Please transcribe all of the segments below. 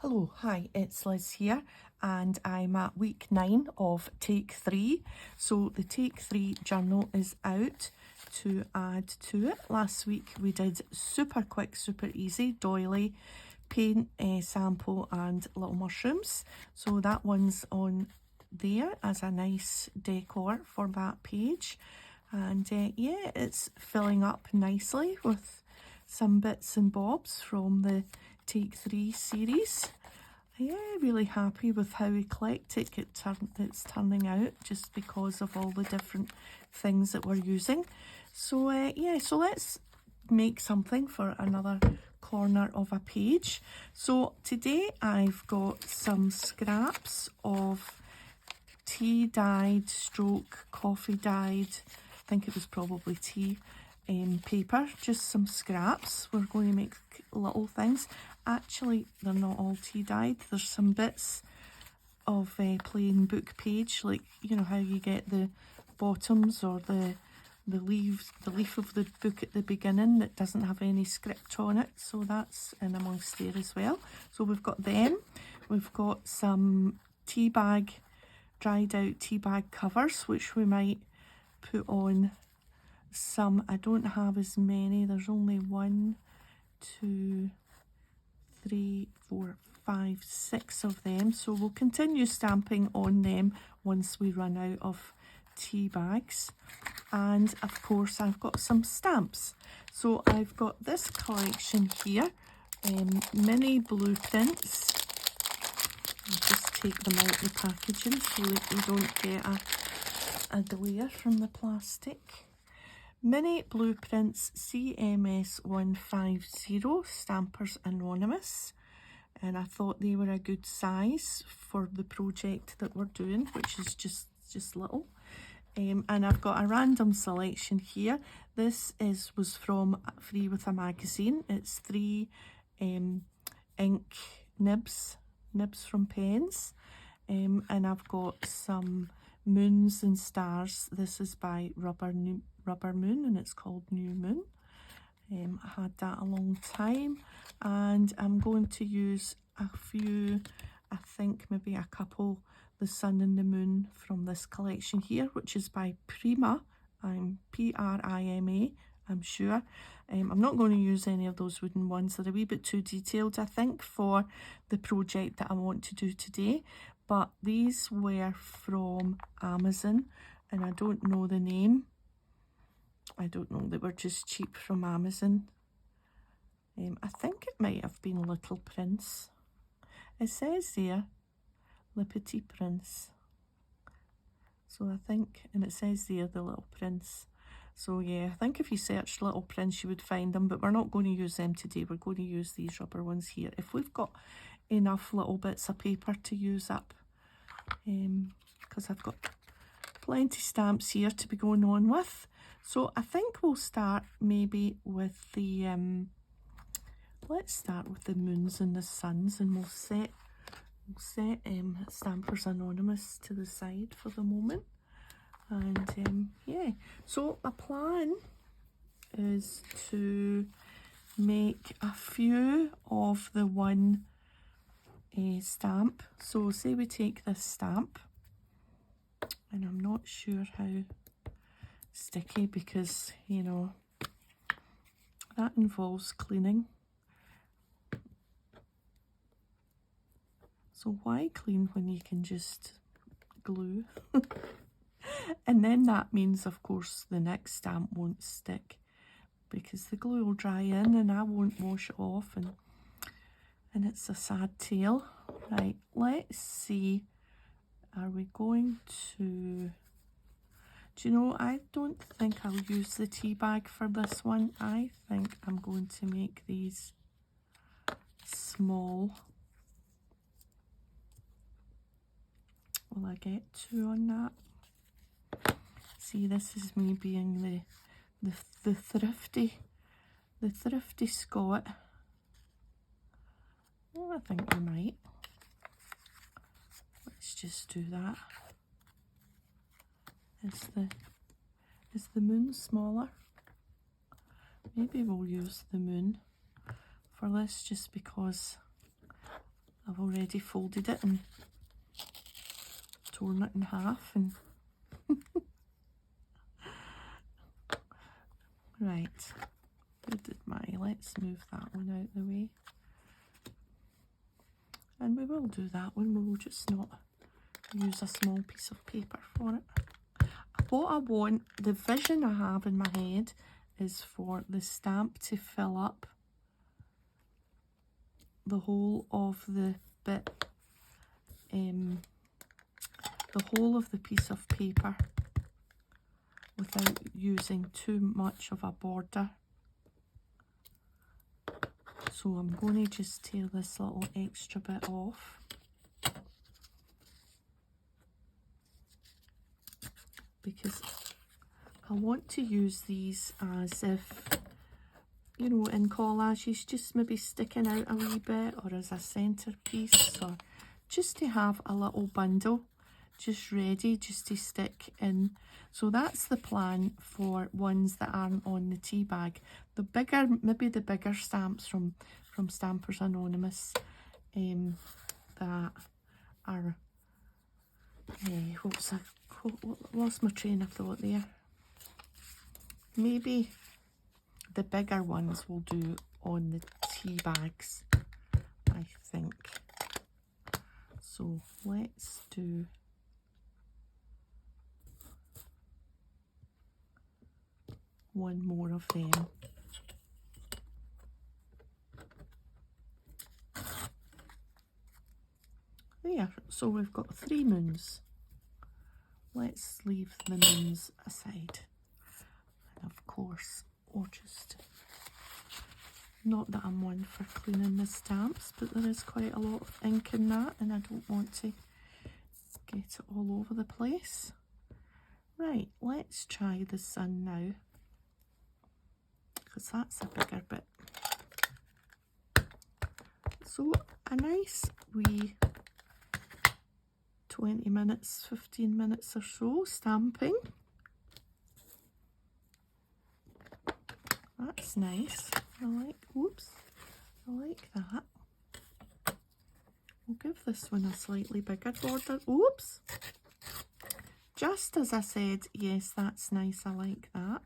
Hello, hi, it's Liz here and I'm at week 9 of take 3. So the take 3 journal is out to add to it. Last week we did super quick, super easy, doily, paint, sample and little mushrooms. So that one's on there as a nice decor for that page. And yeah, it's filling up nicely with some bits and bobs from the Take 3 series. Yeah, really happy with how eclectic it's turning out, just because of all the different things that we're using. So yeah, so let's make something for another corner of a page. So today I've got some scraps of tea dyed stroke coffee dyed, I think it was probably tea, paper, just some scraps. We're going to make little things. Actually, they're not all tea dyed. There's some bits of plain book page, like you know how you get the bottoms or the leaf of the book at the beginning that doesn't have any script on it. So that's in amongst there as well. So we've got them. We've got some tea bag, dried out tea bag covers, which we might put on some. I don't have as many. There's only 1, 2, 3, 4, 5, 6 of them. So we'll continue stamping on them once we run out of tea bags. And of course I've got some stamps. So I've got this collection here, mini blueprints. I'll just take them out of the packaging so that you don't get a glare from the plastic. Mini Blueprints CMS 150 Stampers Anonymous, and I thought they were a good size for the project that we're doing, which is just little. And I've got a random selection here. This was from Free with a Magazine. It's 3 ink nibs from pens, and I've got some moons and stars. This is by Rubber Moon and it's called New Moon. I had that a long time, and I'm going to use a few, I think maybe a couple, the sun and the moon from this collection here, which is by Prima. I'm Prima, I'm sure. I'm not going to use any of those wooden ones. They're a wee bit too detailed, I think, for the project that I want to do today. But these were from Amazon, and I don't know the name. I don't know, they were just cheap from Amazon. I think it might have been Little Prince. It says there, Le Petit Prince. So I think, and it says there, the Little Prince. So yeah, I think if you search Little Prince you would find them, but we're not going to use them today. We're going to use these rubber ones here, if we've got enough little bits of paper to use up. Because I've got plenty stamps here to be going on with. So I think we'll start maybe with the, let's start with the moons and the suns, and we'll set Stampers Anonymous to the side for the moment. And yeah, so a plan is to make a few of the one stamp. So say we take this stamp, and I'm not sure how sticky, because you know that involves cleaning. So why clean when you can just glue? And then that means, of course, the next stamp won't stick because the glue will dry in and I won't wash it off, and it's a sad tale. Right, let's see. Are we going to... Do you know, I don't think I'll use the tea bag for this one. I think I'm going to make these small. Will I get 2 on that? See, this is me being the thrifty Scot. Oh, I think we might. Let's just do that. Is the moon smaller? Maybe we'll use the moon for this, just because I've already folded it and torn it in half and right, where did my, let's move that one out the way. And we will do that one, we will just not use a small piece of paper for it. What I want, the vision I have in my head is for the stamp to fill up the whole of the bit, the whole of the piece of paper without using too much of a border. So I'm going to just tear this little extra bit off. Because I want to use these as if, you know, in collages, just maybe sticking out a wee bit, or as a centrepiece, or just to have a little bundle just ready just to stick in. So that's the plan for ones that aren't on the tea bag. The bigger, maybe the bigger stamps from Stampers Anonymous that are, lost my train of thought there. Maybe the bigger ones will do on the tea bags, I think. So let's do one more of them. There, so we've got 3 moons. Let's leave the moons aside. And of course, or just, not that I'm one for cleaning the stamps, but there is quite a lot of ink in that and I don't want to get it all over the place. Right, let's try the sun now, because that's a bigger bit. So a nice wee 20 minutes, 15 minutes or so stamping. That's nice. I like, whoops, I like that. We'll give this one a slightly bigger border. Oops! Just as I said, yes, that's nice, I like that.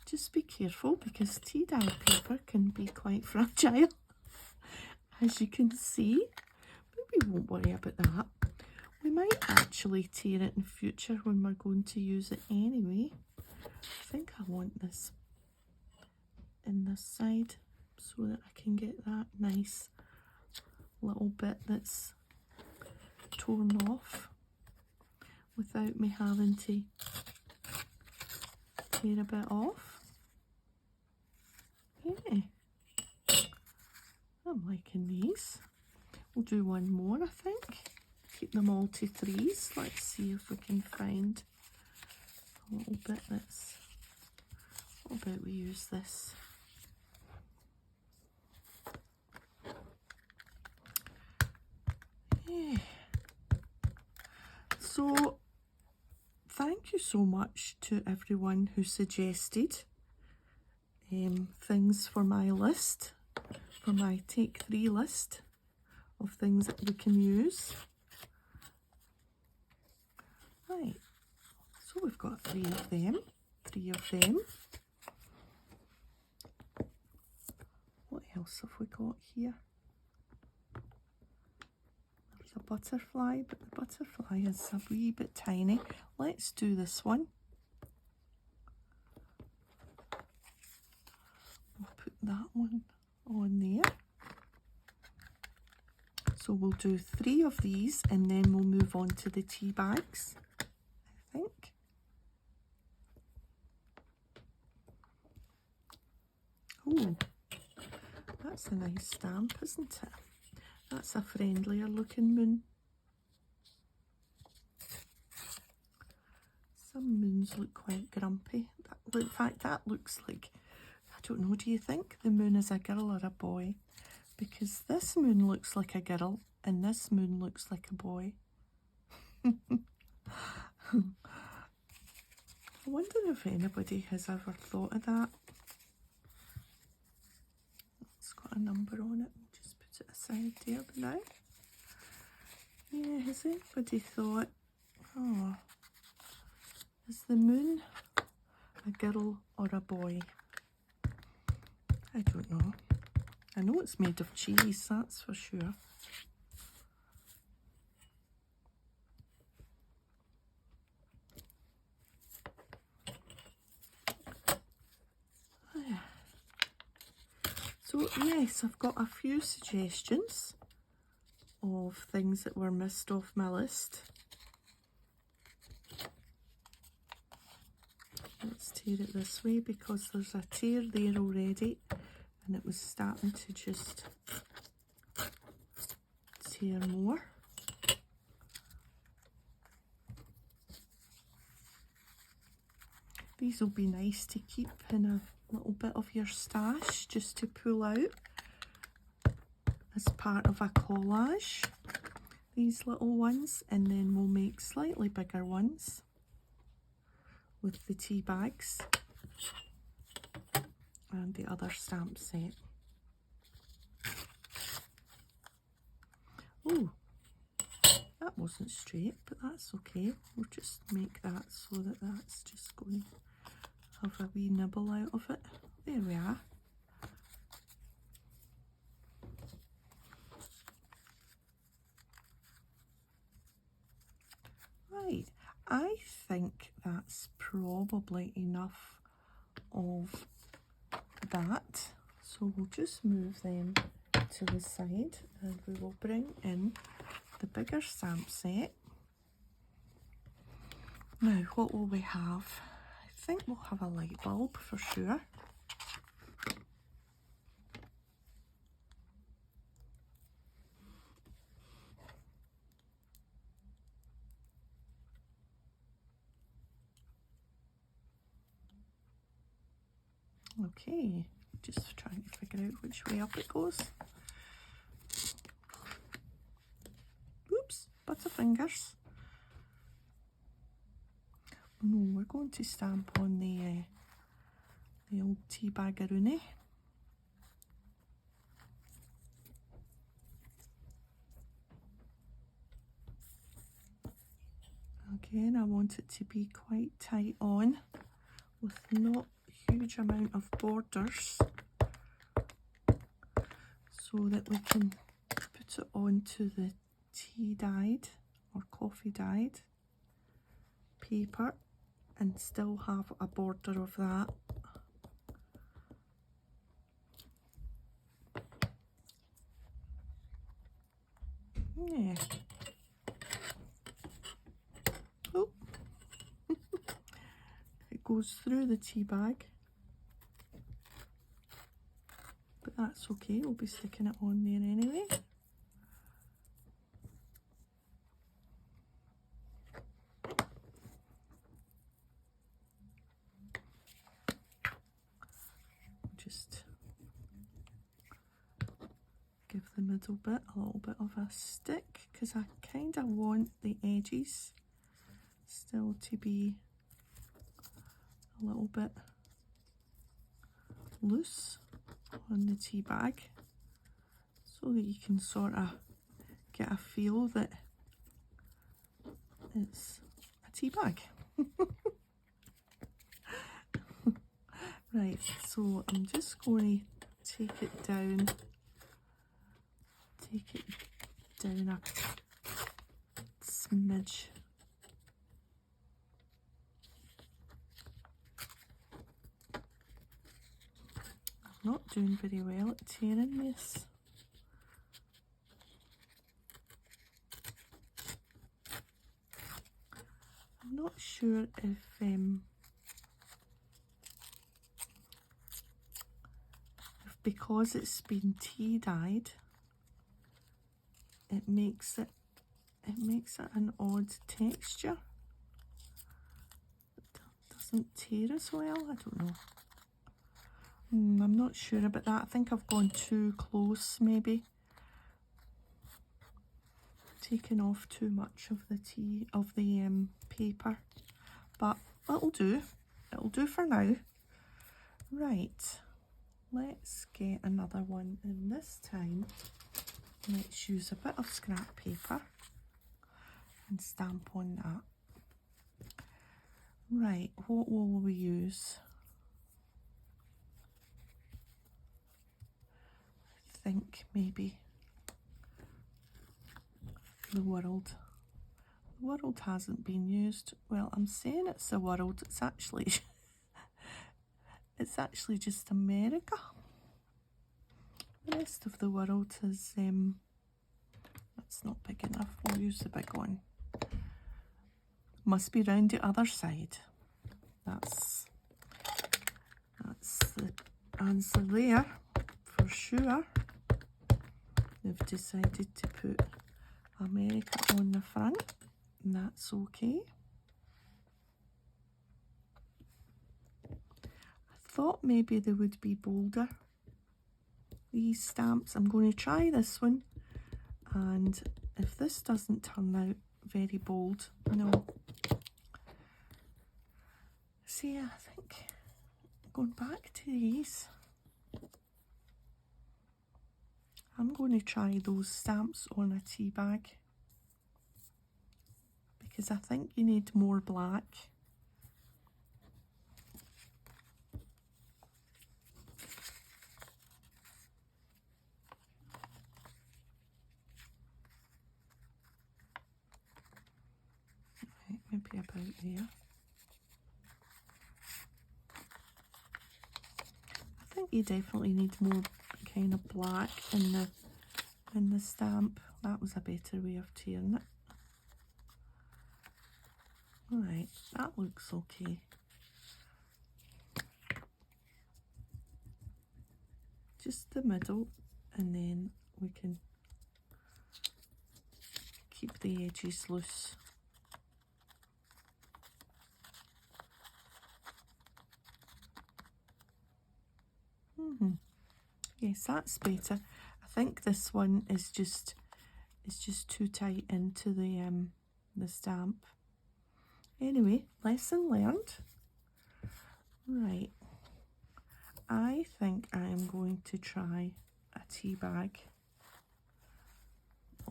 Just be careful because tea dye paper can be quite fragile, as you can see. But we won't worry about that. We might actually tear it in future when we're going to use it anyway. I think I want this in this side so that I can get that nice little bit that's torn off without me having to tear a bit off. Yeah, I'm liking these. We'll do one more, I think. Keep them all to 3s. Let's see if we can find a little bit that's, what about we use this? Yeah. So thank you so much to everyone who suggested things for my list, for my Take 3 list of things that we can use. Right, so we've got 3 of them, 3 of them. What else have we got here? There's a butterfly, but the butterfly is a wee bit tiny. Let's do this one. We'll put that one on there. So we'll do 3 of these and then we'll move on to the tea bags, I think. Oh, that's a nice stamp, isn't it? That's a friendlier looking moon. Some moons look quite grumpy. In fact, that looks like, I don't know, do you think the moon is a girl or a boy? Because this moon looks like a girl and this moon looks like a boy. I wonder if anybody has ever thought of that. It's got a number on it. We'll just put it aside there for now. Yeah, has anybody thought, oh, is the moon a girl or a boy? I don't know. I know it's made of cheese, that's for sure. So yes, I've got a few suggestions of things that were missed off my list. Let's tear it this way because there's a tear there already and it was starting to just tear more. These will be nice to keep in a little bit of your stash just to pull out as part of a collage. These little ones, and then we'll make slightly bigger ones with the tea bags and the other stamp set. Oh, that wasn't straight, but that's okay. We'll just make that so that that's just going to have a wee nibble out of it. There we are. Right, I think that's probably enough of that. So we'll just move them to the side and we will bring in the bigger stamp set. Now, what will we have? I think we'll have a light bulb for sure. Okay, just trying to figure out which way up it goes. Oops, butterfingers. No, we're going to stamp on the old tea baggeroonie. Again, I want it to be quite tight on with not a huge amount of borders so that we can put it onto the tea dyed or coffee dyed paper and still have a border of that. Yeah. Oh. It goes through the tea bag. But that's okay, we'll be sticking it on there anyway. Just give the middle bit a little bit of a stick because I kind of want the edges still to be a little bit loose on the tea bag so that you can sort of get a feel that it's a tea bag. Right, so I'm just going to take it down a smidge. I'm not doing very well at tearing this. I'm not sure if because it's been tea dyed, it makes it an odd texture. It doesn't tear as well. I don't know. I'm not sure about that. I think I've gone too close, maybe. Taken off too much of the paper, but it'll do. It'll do for now. Right, let's get another one, and this time let's use a bit of scrap paper and stamp on that. Right, what will we use? I think maybe the world. The world hasn't been used. Well, I'm saying it's the world. It's actually it's actually just America. The rest of the world is that's not big enough. We'll use the big one. Must be round the other side. That's the answer there for sure. They've decided to put America on the front, and that's okay. I thought maybe they would be bolder, these stamps. I'm going to try this one, and if this doesn't turn out very bold, no. See, I think going back to these, I'm going to try those stamps on a tea bag, because I think you need more black. Right, maybe about there. I think you definitely need more kind of black in the stamp. That was a better way of tearing it. Alright, that looks okay. Just the middle, and then we can keep the edges loose. Yes, that's better. I think this one is just too tight into the stamp. Anyway, lesson learned. Right, I think I am going to try a tea bag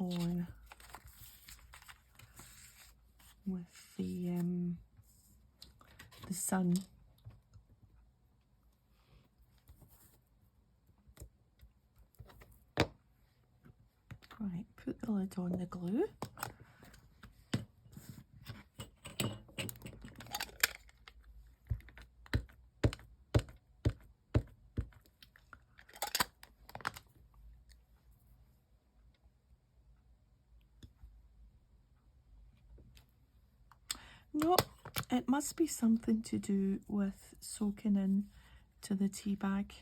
on with the sun. Right, put the lid on the glue. No, it must be something to do with soaking in to the tea bag.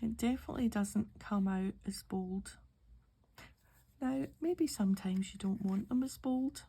It definitely doesn't come out as bold. Now, maybe sometimes you don't want them as bold.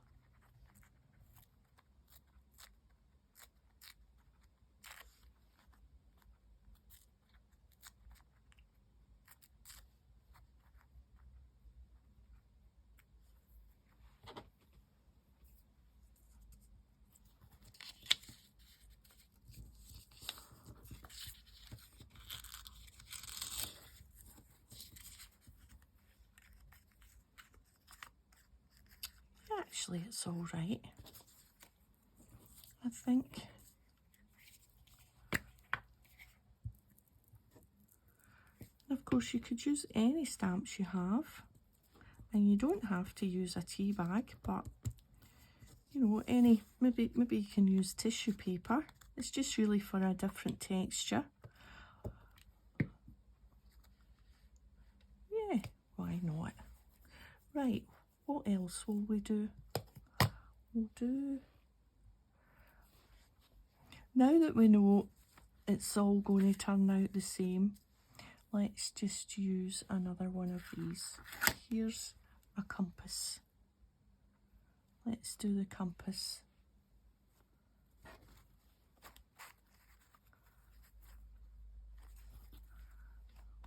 Actually, it's all right, I think. Of course, you could use any stamps you have, and you don't have to use a tea bag, but you know, maybe you can use tissue paper. It's just really for a different texture. Yeah, why not? Right, what else will we do? We'll do, now that we know it's all going to turn out the same, let's just use another one of these. Here's a compass. Let's do the compass.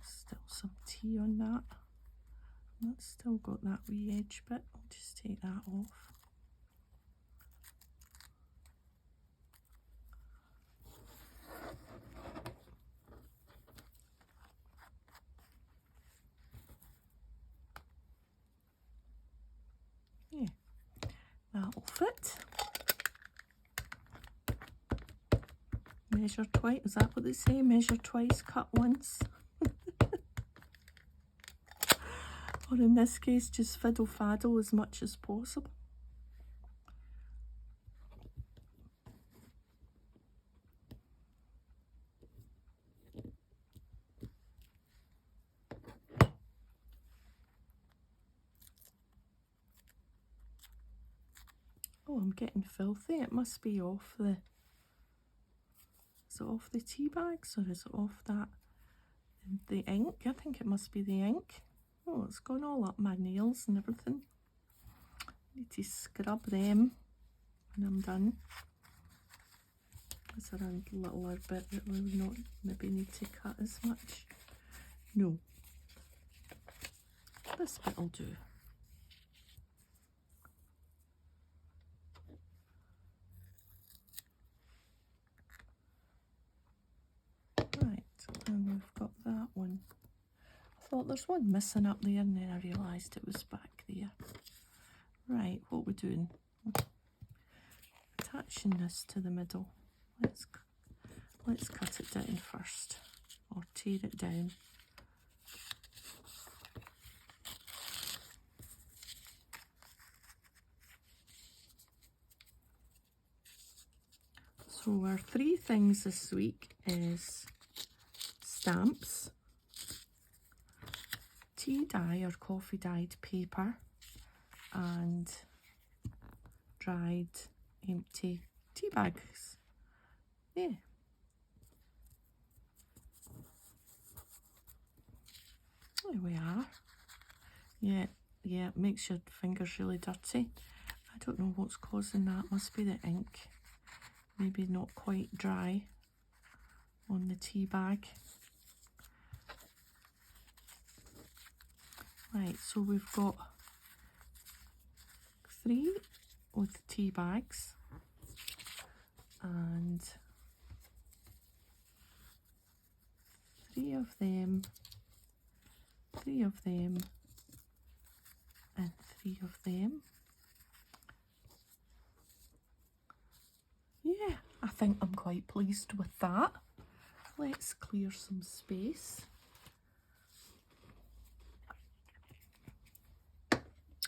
Still some tea on that. That's still got that wee edge bit. I'll just take that off. it. Measure twice, is that what they say? Measure twice, cut once. Or in this case, just fiddle faddle as much as possible. Oh, I'm getting filthy. It must be off the... Is it off the tea bags or is it off the ink? I think it must be the ink. Oh, it's gone all up my nails and everything. Need to scrub them when I'm done. Is there a littler bit that we not maybe need to cut as much? No. This bit will do. Right, and we've got that one. I thought there's one missing up there and then I realised it was back there. Right, what we're doing? Attaching this to the middle. Let's cut it down first, or tear it down. So our three things this week is stamps, tea dye or coffee dyed paper, and dried empty tea bags. Yeah. There we are. Yeah, it makes your fingers really dirty. I don't know what's causing that. Must be the ink. Maybe not quite dry on the tea bag. Right, so we've got 3 with tea bags and 3 of them, 3 of them, and 3 of them. Yeah, I think I'm quite pleased with that. Let's clear some space.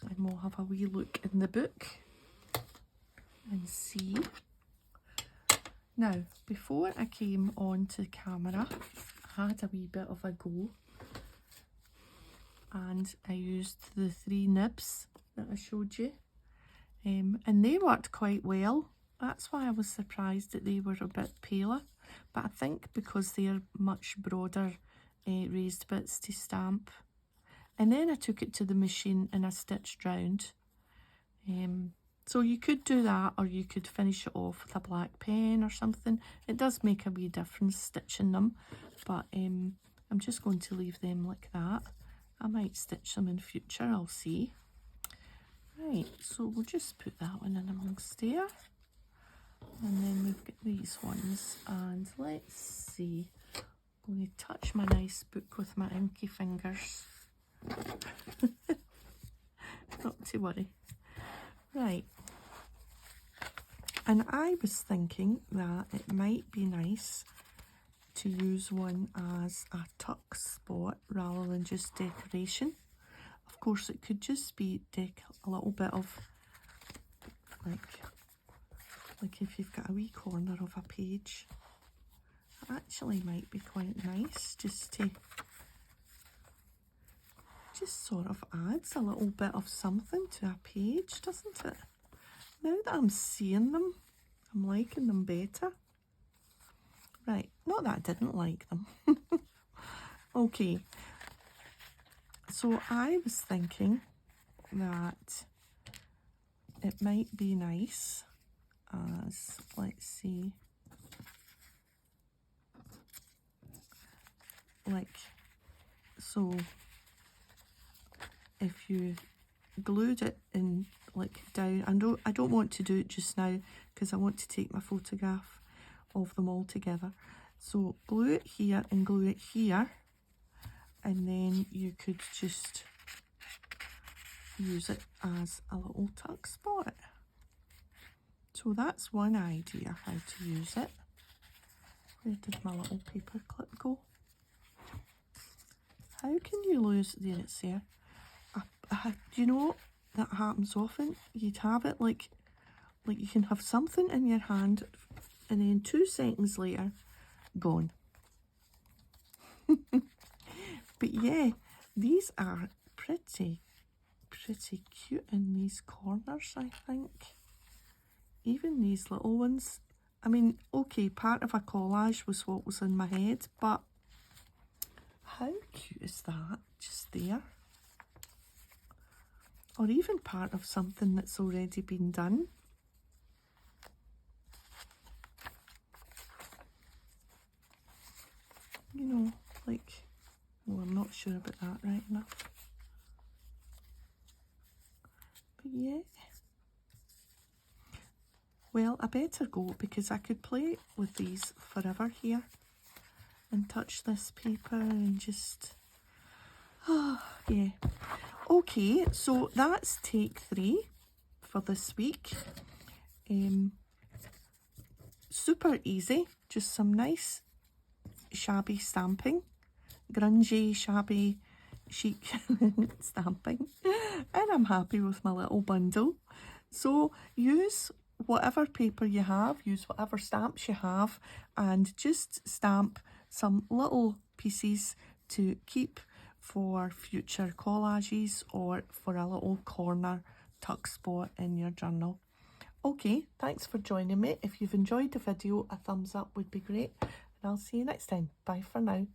And we'll have a wee look in the book and see. Now, before I came on to camera, I had a wee bit of a go and I used the 3 nibs that I showed you, and they worked quite well. That's why I was surprised that they were a bit paler, but I think because they're much broader raised bits to stamp. And then I took it to the machine and I stitched round. So you could do that, or you could finish it off with a black pen or something. It does make a wee difference stitching them, but I'm just going to leave them like that. I might stitch them in future, I'll see. Right, so we'll just put that one in amongst there. And then we've got these ones, and let's see. I'm going to touch my nice book with my inky fingers. Not to worry. Right. And I was thinking that it might be nice to use one as a tuck spot rather than just decoration. Of course, it could just be a little bit of like if you've got a wee corner of a page. It actually might be quite nice just to sort of adds a little bit of something to a page, doesn't it? Now that I'm seeing them, I'm liking them better. Right, not that I didn't like them. Okay, so I was thinking that it might be nice as, let's see, like so. If you glued it in like down, I don't want to do it just now because I want to take my photograph of them all together. So glue it here and glue it here, and then you could just use it as a little tuck spot. So that's one idea how to use it. Where did my little paper clip go? How can you lose, there it's there. Do you know, that happens often. You'd have it like you can have something in your hand and then 2 seconds later, gone. But yeah, these are pretty cute in these corners, I think. Even these little ones. I mean, okay, part of a collage was what was in my head, but how cute is that? Just there. Or even part of something that's already been done. You know, like, well, I'm not sure about that right enough. But yeah. Well, I better go because I could play with these forever here and touch this paper and just, yeah. Okay, so that's take 3 for this week. Super easy, just some nice shabby stamping, grungy, shabby, chic stamping, and I'm happy with my little bundle. So use whatever paper you have, use whatever stamps you have, and just stamp some little pieces to keep for future collages or for a little corner tuck spot in your journal. Okay, thanks for joining me. If you've enjoyed the video, a thumbs up would be great, and I'll see you next time. Bye for now.